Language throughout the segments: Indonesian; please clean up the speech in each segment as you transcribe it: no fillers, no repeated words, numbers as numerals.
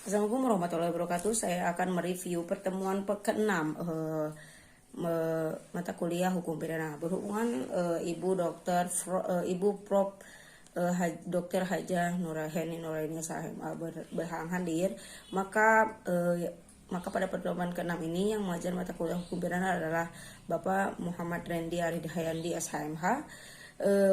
Assalamualaikum warahmatullahi wabarakatuh. Saya akan mereview pertemuan ke-6 mata kuliah hukum pidana berhubungan Ibu Prof Dr. Hajah Nuraheni Nuraini Sahem berhalang hadir. Maka pada pertemuan ke-6 ini yang mengajar mata kuliah hukum pidana adalah Bapak Muhammad Rendi Aridhayandi SHMH,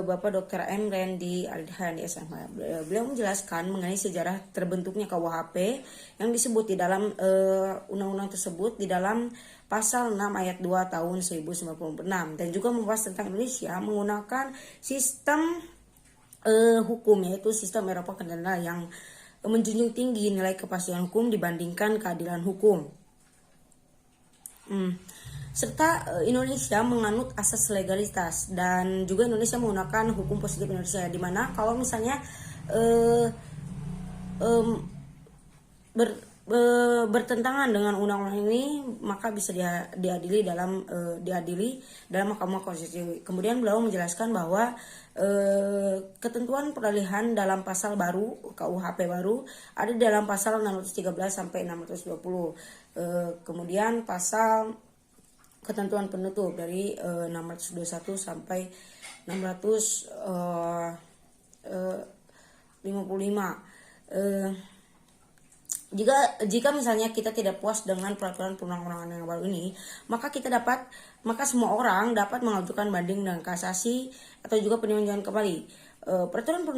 Bapak Dr. M. Rendi Aridhayandi SMH. Beliau menjelaskan mengenai sejarah terbentuknya KUHP yang disebut di dalam undang-undang tersebut di dalam pasal 6 ayat 2 tahun 1096 dan juga membahas tentang Indonesia menggunakan sistem hukum, yaitu sistem Eropa Kontinental yang menjunjung tinggi nilai kepastian hukum dibandingkan keadilan hukum. Serta Indonesia menganut asas legalitas dan juga Indonesia menggunakan hukum positif Indonesia, di mana kalau misalnya bertentangan dengan undang-undang ini maka bisa diadili dalam Mahkamah Konstitusi. Kemudian beliau menjelaskan bahwa ketentuan peralihan dalam pasal baru KUHP baru ada dalam pasal 613 sampai 620. Kemudian pasal ketentuan penutup dari 621 sampai 655. Jika misalnya kita tidak puas dengan peraturan perundang-undangan yang baru ini, maka semua orang dapat mengajukan banding dan kasasi atau juga peninjauan kembali. Peraturan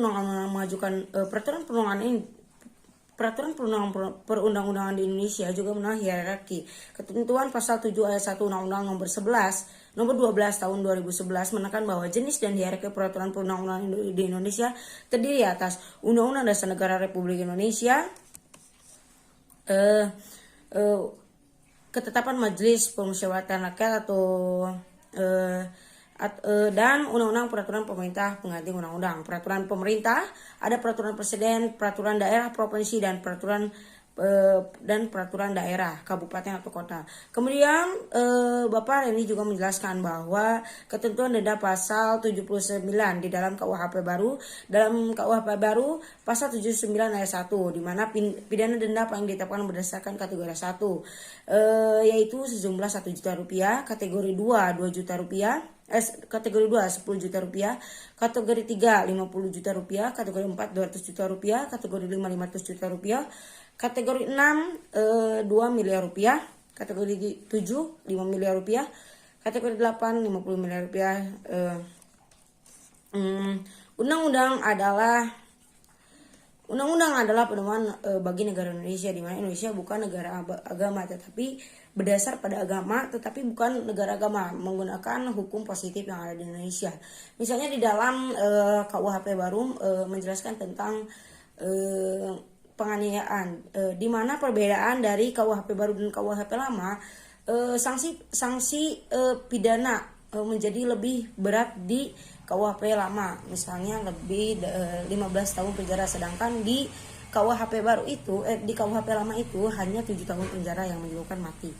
perundang-undangan di Indonesia juga menaruh hierarki. Ketentuan pasal 7 ayat 1 Undang-Undang nomor 12 tahun 2011 menekan bahwa jenis dan hierarki peraturan perundang-undangan di Indonesia terdiri atas Undang-Undang Dasar Negara Republik Indonesia, ketetapan Majelis Permusyawaratan Rakyat dan undang-undang peraturan pemerintah pengganti undang-undang. Peraturan pemerintah ada peraturan presiden, peraturan daerah provinsi dan peraturan daerah kabupaten atau kota. Kemudian Bapak ini juga menjelaskan bahwa ketentuan denda pasal 79 di dalam KUHP baru pasal 79 ayat 1 di mana pidana denda paling ditetapkan berdasarkan kategori 1 yaitu sejumlah 1 juta rupiah, kategori 2 2 juta rupiah, kategori 2 10 juta rupiah, kategori 3 50 juta rupiah, kategori 4 200 juta rupiah, kategori 5 500 juta rupiah, kategori 6 2 miliar rupiah, kategori 7 5 miliar rupiah, kategori 8 50 miliar rupiah. Undang-undang adalah pedoman bagi negara Indonesia, di mana Indonesia bukan negara agama tetapi berdasar pada agama, tetapi bukan negara agama, menggunakan hukum positif yang ada di Indonesia. Misalnya di dalam KUHP baru menjelaskan tentang penganiayaan, di mana perbedaan dari KUHP baru dan KUHP lama, sanksi pidana menjadi lebih berat di KUHP lama, misalnya lebih 15 tahun penjara, sedangkan di KUHP baru itu di KUHP lama itu hanya 7 tahun penjara yang menyebabkan mati.